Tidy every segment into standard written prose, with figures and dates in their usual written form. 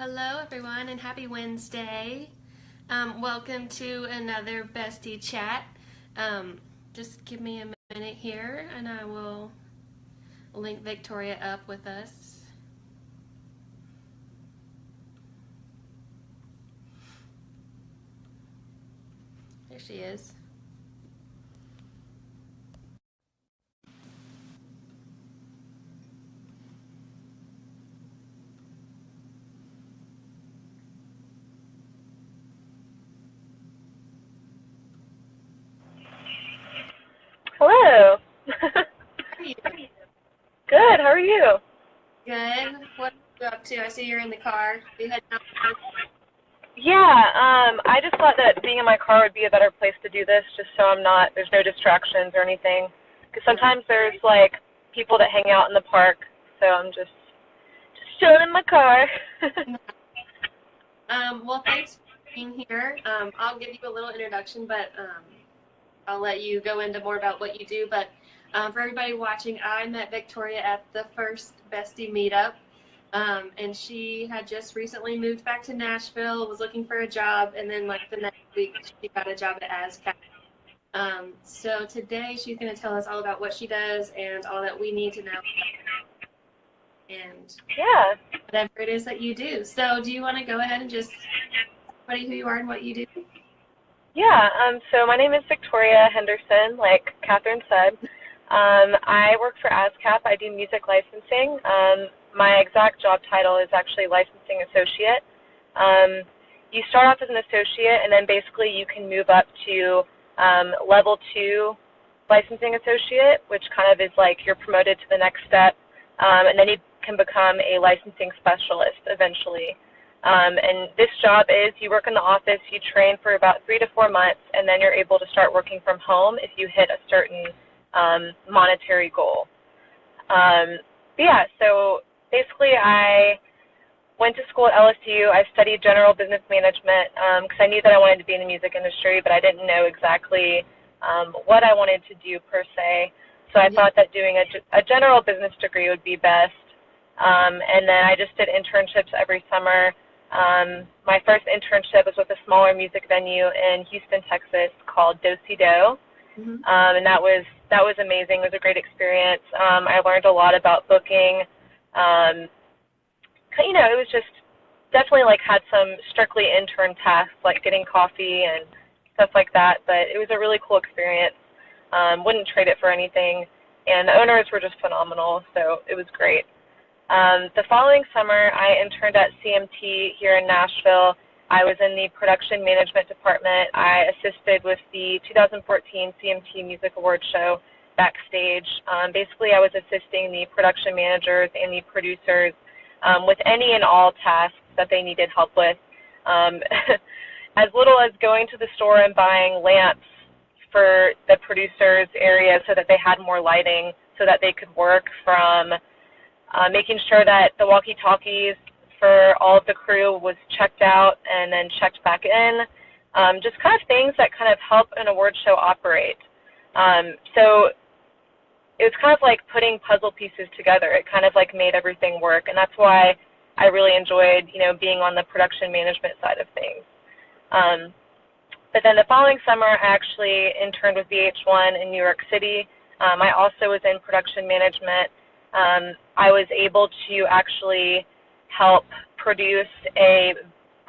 Hello, everyone, and happy Wednesday. Welcome to another Bestie chat. Just give me a minute here, and I will link Victoria up with us. There she is. Hello. How are you? Good. How are you? Good. What are you up to? I see you're in the car. Are you heading out? Yeah. I just thought that being in my car would be a better place to do this, just so there's no distractions or anything. Because sometimes there's like people that hang out in the park, so I'm just chilling in my car. Well, thanks for being here. I'll give you a little introduction, but I'll let you go into more about what you do. But for everybody watching, I met Victoria at the first Bestie meetup, and she had just recently moved back to Nashville, was looking for a job, and then like the next week she got a job at ASCAP. So today she's going to tell us all about what she does and all that we need to know and Yeah. whatever it is that you do. So do you want to go ahead and just tell me who you are and what you do? Yeah. So my name is Victoria Henderson, like Katherine said. I work for ASCAP. I do music licensing. My exact job title is actually licensing associate. You start off as an associate, and then basically you can move up to level 2 licensing associate, which kind of is like you're promoted to the next step, and then you can become a licensing specialist eventually. And this job is you work in the office, you train for about 3 to 4 months, and then you're able to start working from home if you hit a certain monetary goal. So basically I went to school at LSU. I studied general business management because I knew that I wanted to be in the music industry, but I didn't know exactly what I wanted to do per se. So I thought that doing a general business degree would be best. And then I just did internships every summer. My first internship was with a smaller music venue in Houston, Texas called Do-Si-Do. And that was amazing. It was a great experience. I learned a lot about booking. It was just definitely like had some strictly intern tasks like getting coffee and stuff like that, but it was a really cool experience. Wouldn't trade it for anything, and the owners were just phenomenal, so it was great. The following summer, I interned at CMT here in Nashville. I was in the production management department. I assisted with the 2014 CMT Music Awards show backstage. Basically, I was assisting the production managers and the producers with any and all tasks that they needed help with. As little as going to the store and buying lamps for the producers' area so that they had more lighting so that they could work, from making sure that the walkie-talkies for all of the crew was checked out and then checked back in, just kind of things that kind of help an award show operate. So it was kind of like putting puzzle pieces together. It kind of like made everything work, and that's why I really enjoyed, being on the production management side of things. But then the following summer, I actually interned with VH1 in New York City. I also was in production management. I was able to actually help produce a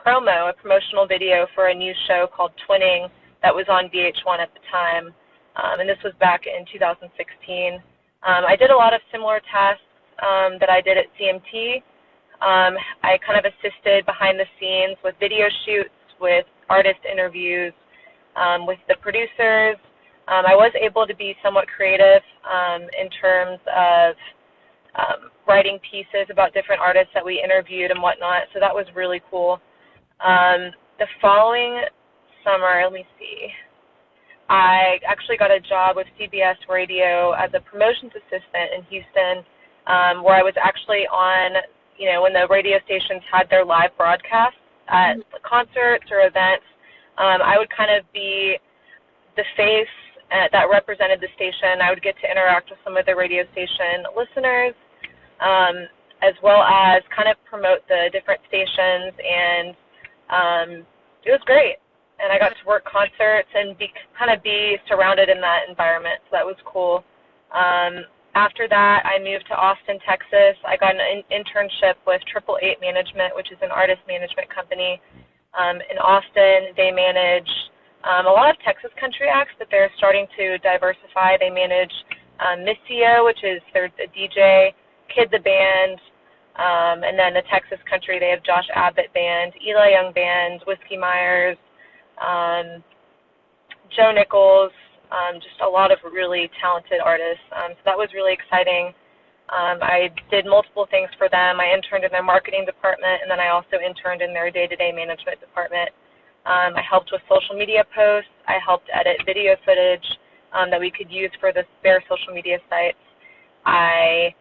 promotional video for a new show called Twinning that was on VH1 at the time, and this was back in 2016. I did a lot of similar tasks that I did at CMT. I kind of assisted behind the scenes with video shoots, with artist interviews, with the producers. I was able to be somewhat creative in terms of writing pieces about different artists that we interviewed and whatnot, so that was really cool. The following summer, let me see, I actually got a job with CBS Radio as a promotions assistant in Houston, where I was actually on, when the radio stations had their live broadcasts at concerts or events, I would kind of be the face that represented the station. I would get to interact with some of the radio station listeners. as well as kind of promote the different stations, and it was great. And I got to work concerts and kind of be surrounded in that environment, so that was cool. After that, I moved to Austin, Texas. I got an internship with 888 Management, which is an artist management company. In Austin, they manage a lot of Texas country acts, but they're starting to diversify. They manage Missio, which is their DJ, Kid the Band, and then the Texas country, they have Josh Abbott Band, Eli Young Band, Whiskey Myers, Joe Nichols, just a lot of really talented artists. So that was really exciting. I did multiple things for them. I interned in their marketing department, and then I also interned in their day-to-day management department. I helped with social media posts. I helped edit video footage that we could use for their social media sites. I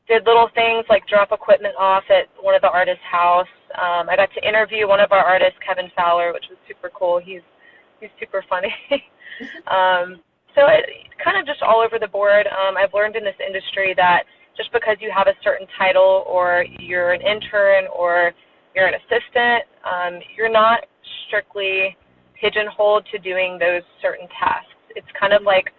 did little things like drop equipment off at one of the artists' house. I got to interview one of our artists, Kevin Fowler, which was super cool. He's super funny. So it kind of just all over the board. I've learned in this industry that just because you have a certain title or you're an intern or you're an assistant, you're not strictly pigeonholed to doing those certain tasks. It's kind of like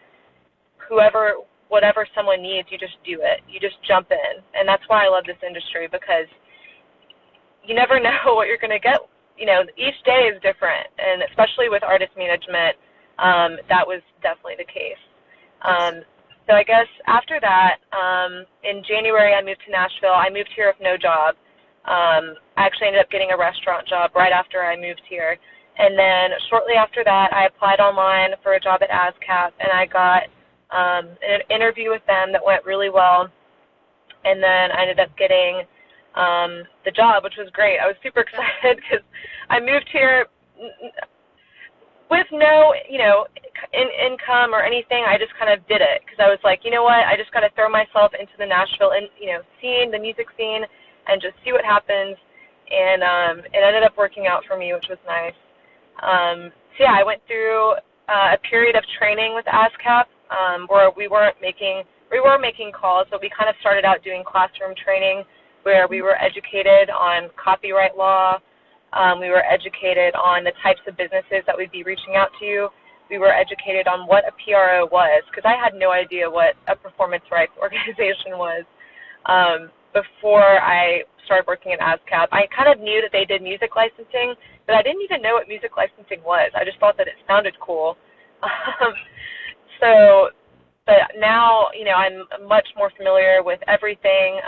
whatever someone needs, you just do it. You just jump in. And that's why I love this industry, because you never know what you're going to get. You know, each day is different, and especially with artist management, that was definitely the case. So I guess after that, in January, I moved to Nashville. I moved here with no job. I actually ended up getting a restaurant job right after I moved here. And then shortly after that, I applied online for a job at ASCAP, and I got an interview with them that went really well. And then I ended up getting the job, which was great. I was super excited because I moved here with no, income or anything. I just kind of did it because I was like, you know what, I just got to throw myself into the Nashville, scene, the music scene, and just see what happens. And it ended up working out for me, which was nice. So yeah, I went through a period of training with ASCAP where we were making calls, but we kind of started out doing classroom training where we were educated on copyright law. We were educated on the types of businesses that we'd be reaching out to. We were educated on what a PRO was, because I had no idea what a performance rights organization was before I started working at ASCAP. I kind of knew that they did music licensing, but I didn't even know what music licensing was. I just thought that it sounded cool. But now, I'm much more familiar with everything.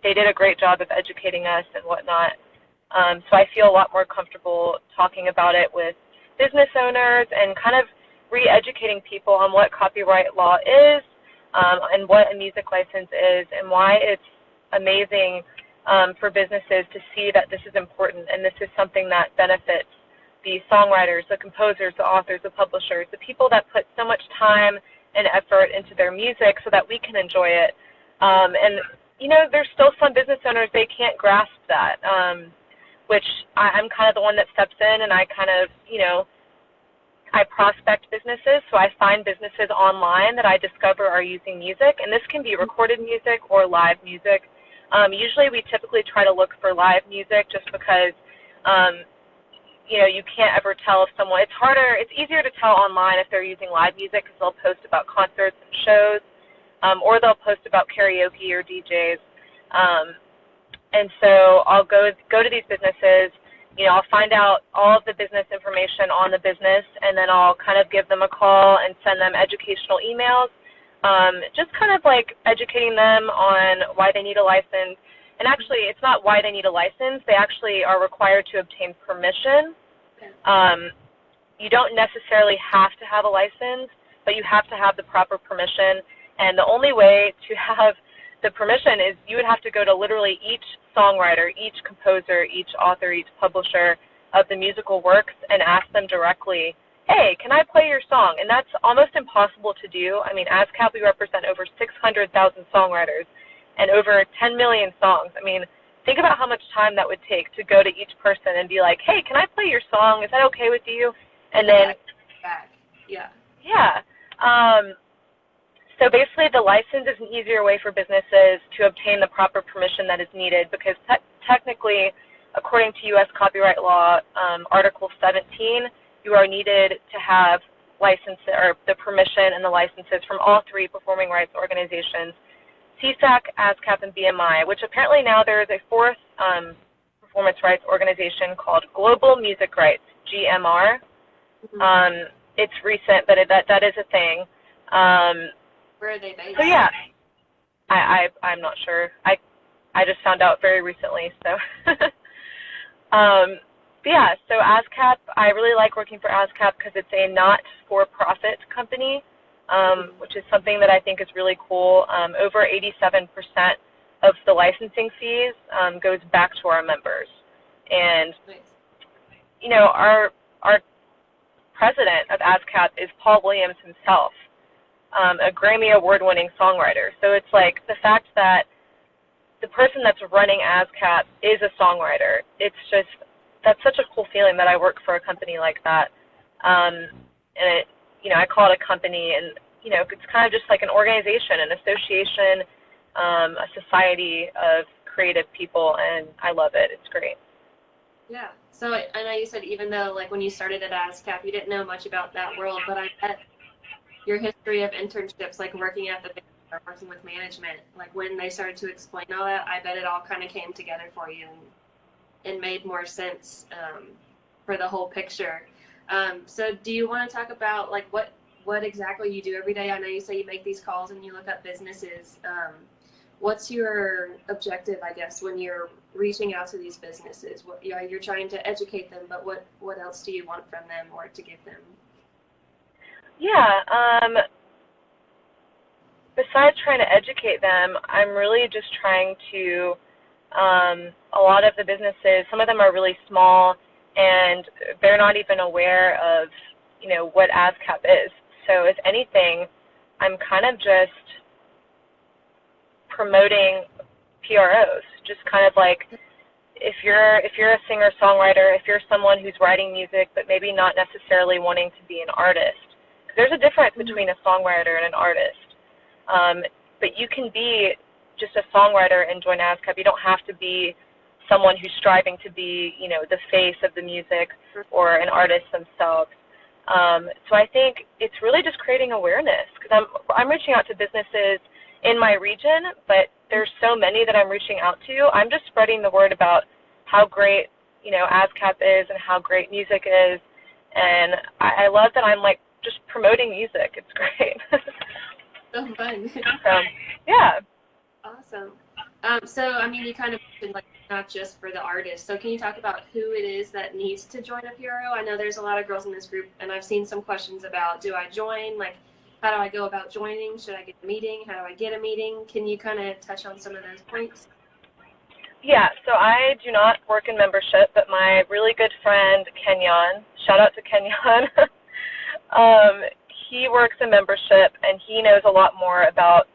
They did a great job of educating us and whatnot. So I feel a lot more comfortable talking about it with business owners and kind of re-educating people on what copyright law is and what a music license is and why it's amazing for businesses to see that this is important and this is something that benefits the songwriters, the composers, the authors, the publishers, the people that put so much time and effort into their music so that we can enjoy it. And, there's still some business owners, they can't grasp that, which I'm kind of the one that steps in and I kind of, I prospect businesses. So I find businesses online that I discover are using music, and this can be recorded music or live music. Usually we typically try to look for live music just because, you can't ever tell if someone, it's easier to tell online if they're using live music because they'll post about concerts and shows, or they'll post about karaoke or DJs. And so I'll go to these businesses, I'll find out all of the business information on the business, and then I'll kind of give them a call and send them educational emails, just kind of like educating them on why they need a license. And actually, it's not why they need a license. They actually are required to obtain permission. You don't necessarily have to have a license, but you have to have the proper permission. And the only way to have the permission is you would have to go to literally each songwriter, each composer, each author, each publisher of the musical works and ask them directly, hey, can I play your song? And that's almost impossible to do. I mean, ASCAP, we represent over 600,000 songwriters and over 10 million songs. I mean, think about how much time that would take to go to each person and be like, hey, can I play your song? Is that okay with you? And then, yeah. yeah. So basically, the license is an easier way for businesses to obtain the proper permission that is needed because technically, according to U.S. copyright law, Article 17, you are needed to have license or the permission and the licenses from all three performing rights organizations, CSAC, ASCAP, and BMI, which apparently now there is a fourth performance rights organization called Global Music Rights, GMR. It's recent, but that is a thing. Where are they based? So yeah, I'm not sure. I just found out very recently. So but yeah, so ASCAP, I really like working for ASCAP because it's a not-for-profit company, which is something that I think is really cool. Over 87% of the licensing fees goes back to our members. And, you know, our president of ASCAP is Paul Williams himself, a Grammy Award-winning songwriter. So it's like the fact that the person that's running ASCAP is a songwriter. It's just, that's such a cool feeling that I work for a company like that. And it, you know, I call it a company, and, you know, it's kind of just like an organization, an association, a society of creative people, and I love it. It's great. Yeah. So I know you said even though, like, when you started at ASCAP, you didn't know much about that world, but I bet your history of internships, like working at the or working with management, like when they started to explain all that, I bet it all kind of came together for you and made more sense for the whole picture. So do you want to talk about like what exactly you do every day? I know you say you make these calls and you look up businesses. What's your objective, I guess, when you're reaching out to these businesses? What, you know, you're trying to educate them, but what else do you want from them or to give them? Yeah, besides trying to educate them, I'm really just trying to, a lot of the businesses, some of them are really small, and they're not even aware of, you know, what ASCAP is. So if anything, I'm kind of just promoting PROs, just kind of like if you're a singer-songwriter, if you're someone who's writing music but maybe not necessarily wanting to be an artist, because there's a difference between a songwriter and an artist. But you can be just a songwriter and join ASCAP. You don't have to be someone who's striving to be, you know, the face of the music or an artist themselves. So I think it's really just creating awareness, because I'm reaching out to businesses in my region, but there's so many that I'm reaching out to. I'm just spreading the word about how great, you know, ASCAP is and how great music is, and I love that I'm like just promoting music. It's great. So fun. So, yeah. Awesome. So, I mean, you kind of mentioned, like, not just for the artist. So can you talk about who it is that needs to join a PRO? I know there's a lot of girls in this group, and I've seen some questions about, do I join? Like, how do I go about joining? Should I get a meeting? How do I get a meeting? Can you kind of touch on some of those points? Yeah, so I do not work in membership, but my really good friend, Kenyon, shout out to Kenyon, he works in membership, and he knows a lot more about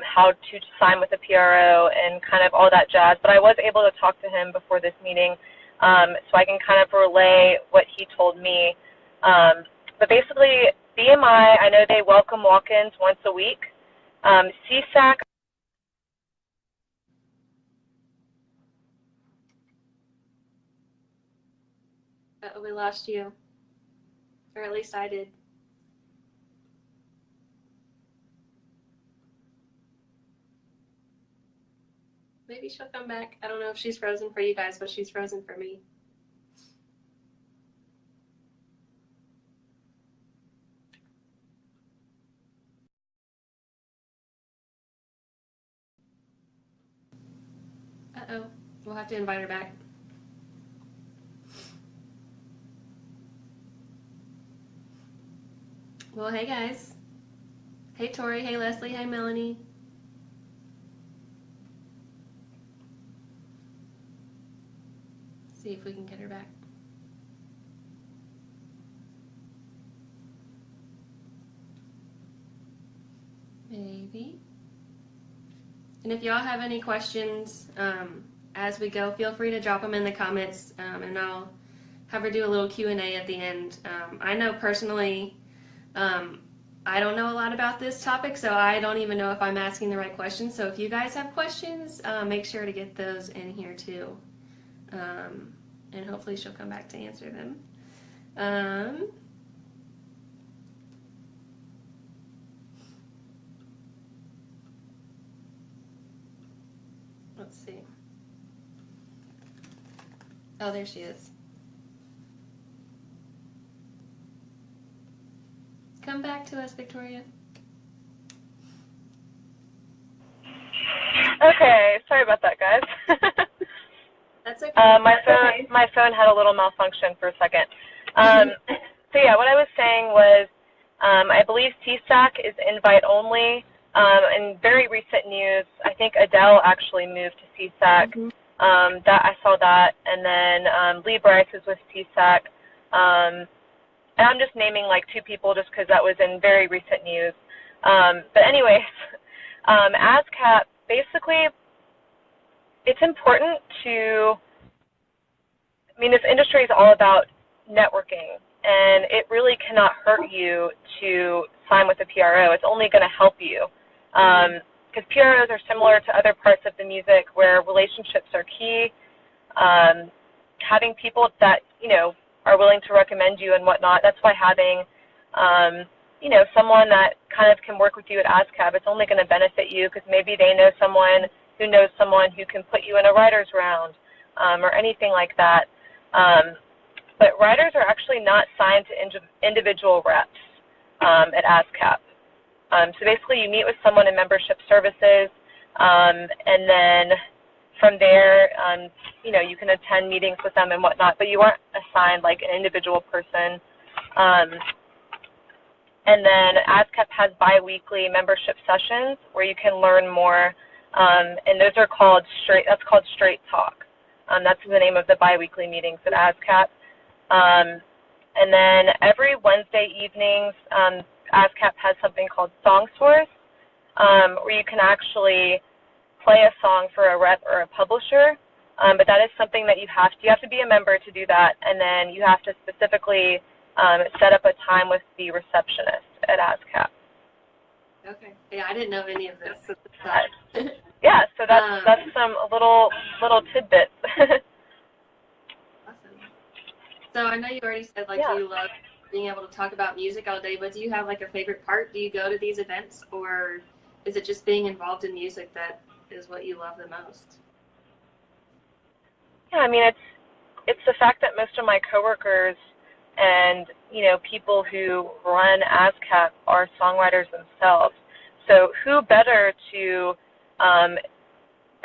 how to sign with a PRO and kind of all that jazz. But I was able to talk to him before this meeting, so I can kind of relay what he told me. But basically, BMI, I know they welcome walk-ins once a week. CSAC, We lost you, or at least I did. Maybe she'll come back. I don't know if she's frozen for you guys, but she's frozen for me. Uh-oh. We'll have to invite her back. Well, hey, guys. Hey, Tori. Hey, Leslie. Hey, Melanie. See if we can get her back. Maybe. And if y'all have any questions as we go, feel free to drop them in the comments, and I'll have her do a little Q&A at the end. I know personally, I don't know a lot about this topic, so I don't even know if I'm asking the right questions. So if you guys have questions, make sure to get those in here too. And hopefully she'll come back to answer them. Um, let's see. Oh, there she is. Come back to us, Victoria. Okay, sorry about that, guys. That's okay. My phone had a little malfunction for a second. So yeah, what I was saying was, I believe CSAC is invite only. In very recent news, I think Adele actually moved to CSAC. That I saw that, and then Lee Bryce is with CSAC. And I'm just naming like two people just because that was in very recent news. But anyways, ASCAP, basically, it's important to, I mean, this industry is all about networking, and it really cannot hurt you to sign with a PRO. It's only going to help you. Because PROs are similar to other parts of the music where relationships are key. Having people that, you know, are willing to recommend you and whatnot, that's why having, you know, someone that kind of can work with you at ASCAP, it's only going to benefit you because maybe they know someone who knows someone who can put you in a writer's round or anything like that. But writers are actually not signed to individual reps at ASCAP. So basically you meet with someone in membership services, and then from there, you know, you can attend meetings with them and whatnot, but you aren't assigned like an individual person. And then ASCAP has bi-weekly membership sessions where you can learn more, and those are called that's called Straight Talk. That's the name of the bi-weekly meetings at ASCAP. And then every Wednesday evenings, ASCAP has something called Song Source, where you can actually play a song for a rep or a publisher, but that is something that you have to be a member to do that, and then you have to specifically set up a time with the receptionist at ASCAP. Okay. Yeah, I didn't know any of this. Yeah, so that's some little tidbits. Awesome. So I know you already said like you love being able to talk about music all day, but do you have like a favorite part? Do you go to these events, or is it just being involved in music that is what you love the most? Yeah, I mean, it's the fact that most of my coworkers and, you know, people who run ASCAP are songwriters themselves. So who better to, and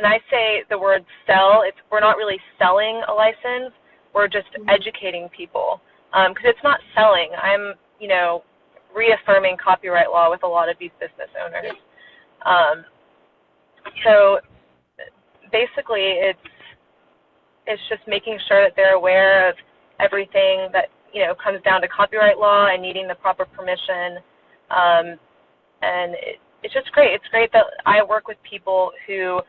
I say the word sell, we're not really selling a license, we're just educating people. Because it's not selling. I'm, you know, reaffirming copyright law with a lot of these business owners. So basically it's just making sure that they're aware of everything that, you know, comes down to copyright law and needing the proper permission. And it's just great. It's great that I work with people who,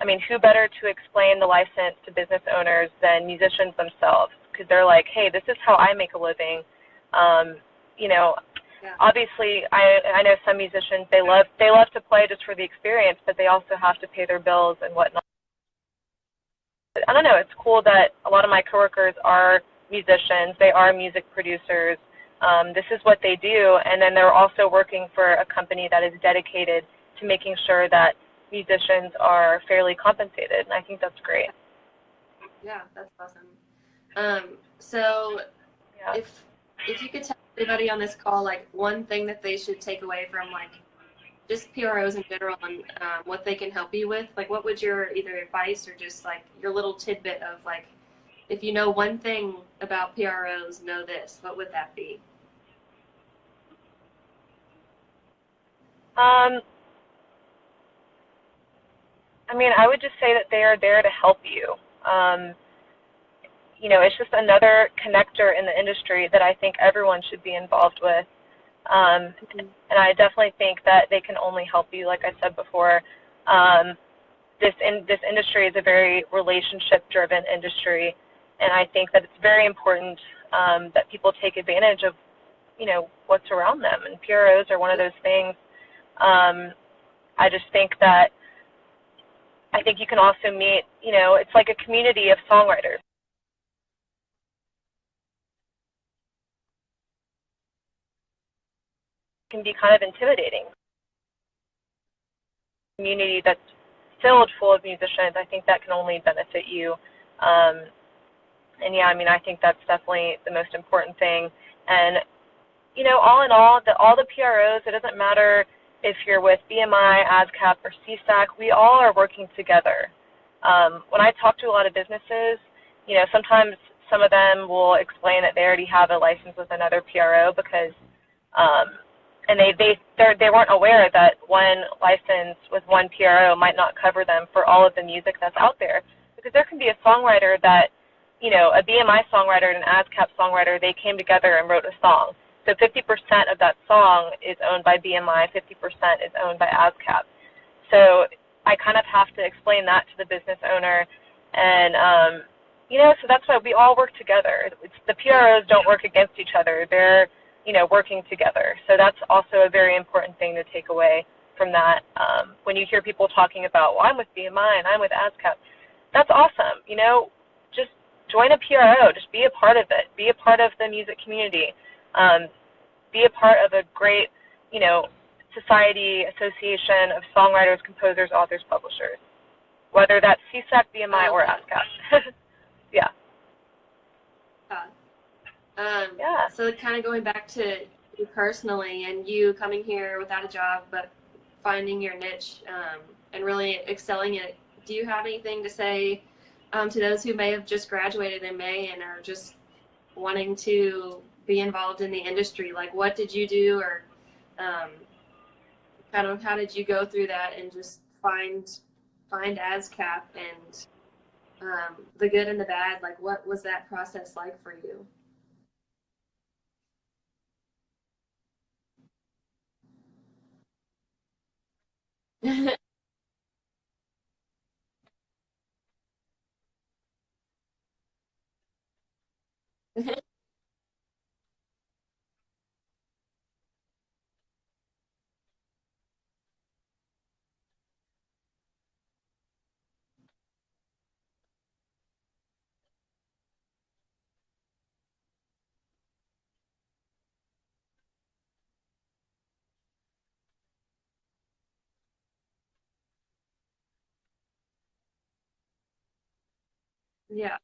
I mean, who better to explain the license to business owners than musicians themselves? Because they're like, hey, this is how I make a living. You know, obviously, I know some musicians, they love to play just for the experience, but they also have to pay their bills and whatnot. I don't know, it's cool that a lot of my coworkers are musicians, they are music producers. This is what they do, and then they're also working for a company that is dedicated to making sure that musicians are fairly compensated, and I think that's great. Yeah, that's awesome. So if you could tell everybody on this call like one thing that they should take away from like just PROs in general and what they can help you with, like what would your either advice or just like your little tidbit of like, if you know one thing about PROs, know this, what would that be? I mean, I would just say that they are there to help you. You know, it's just another connector in the industry that I think everyone should be involved with. And I definitely think that they can only help you, like I said before. This industry is a very relationship-driven industry, and I think that it's very important that people take advantage of what's around them. And PROs are one of those things. I just think that I think you can also meet, it's like a community of songwriters. It can be kind of intimidating. Community that's filled full of musicians, I think that can only benefit you. And yeah, I mean, I think that's definitely the most important thing. And, all in all the PROs, it doesn't matter if you're with BMI, ASCAP, or CSAC, we all are working together. When I talk to a lot of businesses, sometimes some of them will explain that they already have a license with another PRO because, and they weren't aware that one license with one PRO might not cover them for all of the music that's out there. Because there can be a songwriter that, a BMI songwriter and an ASCAP songwriter, they came together and wrote a song. So 50% of that song is owned by BMI, 50% is owned by ASCAP. So I kind of have to explain that to the business owner. And, so that's why we all work together. The PROs don't work against each other. They're, working together. So that's also a very important thing to take away from that. When you hear people talking about, well, I'm with BMI and I'm with ASCAP, that's awesome. Just join a PRO. Just be a part of it. Be a part of the music community. Be a part of a great, society, association of songwriters, composers, authors, publishers, whether that's CSAC, BMI, or ASCAP. Yeah. Yeah. So kind of going back to you personally and you coming here without a job but finding your niche and really excelling in it, do you have anything to say to those who may have just graduated in May and are just wanting to be involved in the industry? Like, what did you do, or kind of how did you go through that and just find ASCAP and the good and the bad? Like, what was that process like for you? Yeah.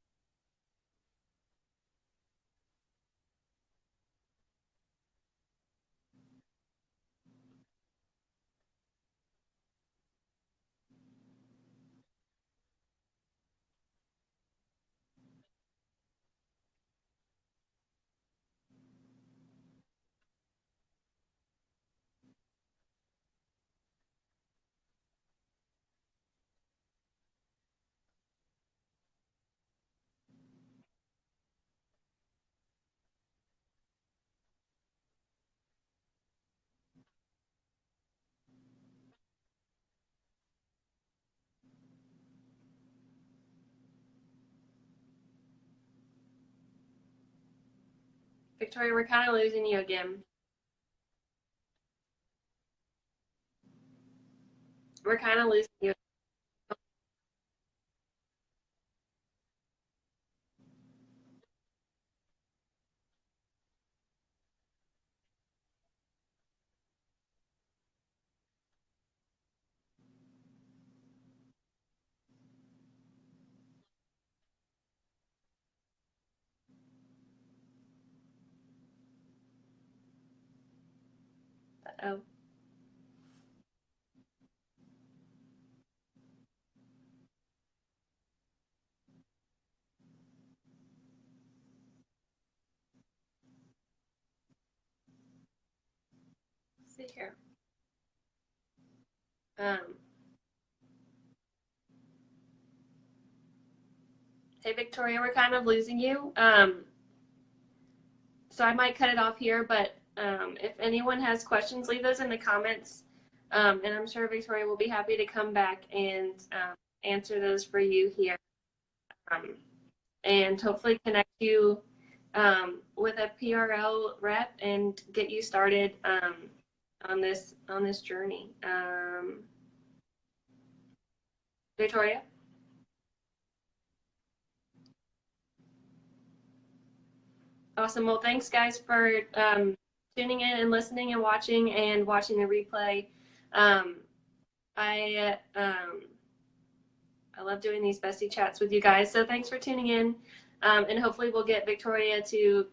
Victoria, we're kind of losing you again. We're kind of losing you. Oh, let's see here. Um, hey, Victoria, we're kind of losing you. So I might cut it off here, but if anyone has questions, leave those in the comments. And I'm sure Victoria will be happy to come back and answer those for you here. Um, and hopefully connect you with a PRL rep and get you started on this journey. Victoria? Awesome. Well, thanks guys for tuning in and listening and watching the replay. I love doing these bestie chats with you guys. So thanks for tuning in. And hopefully we'll get Victoria to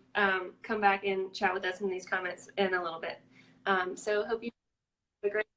come back and chat with us in these comments in a little bit. So hope you have a great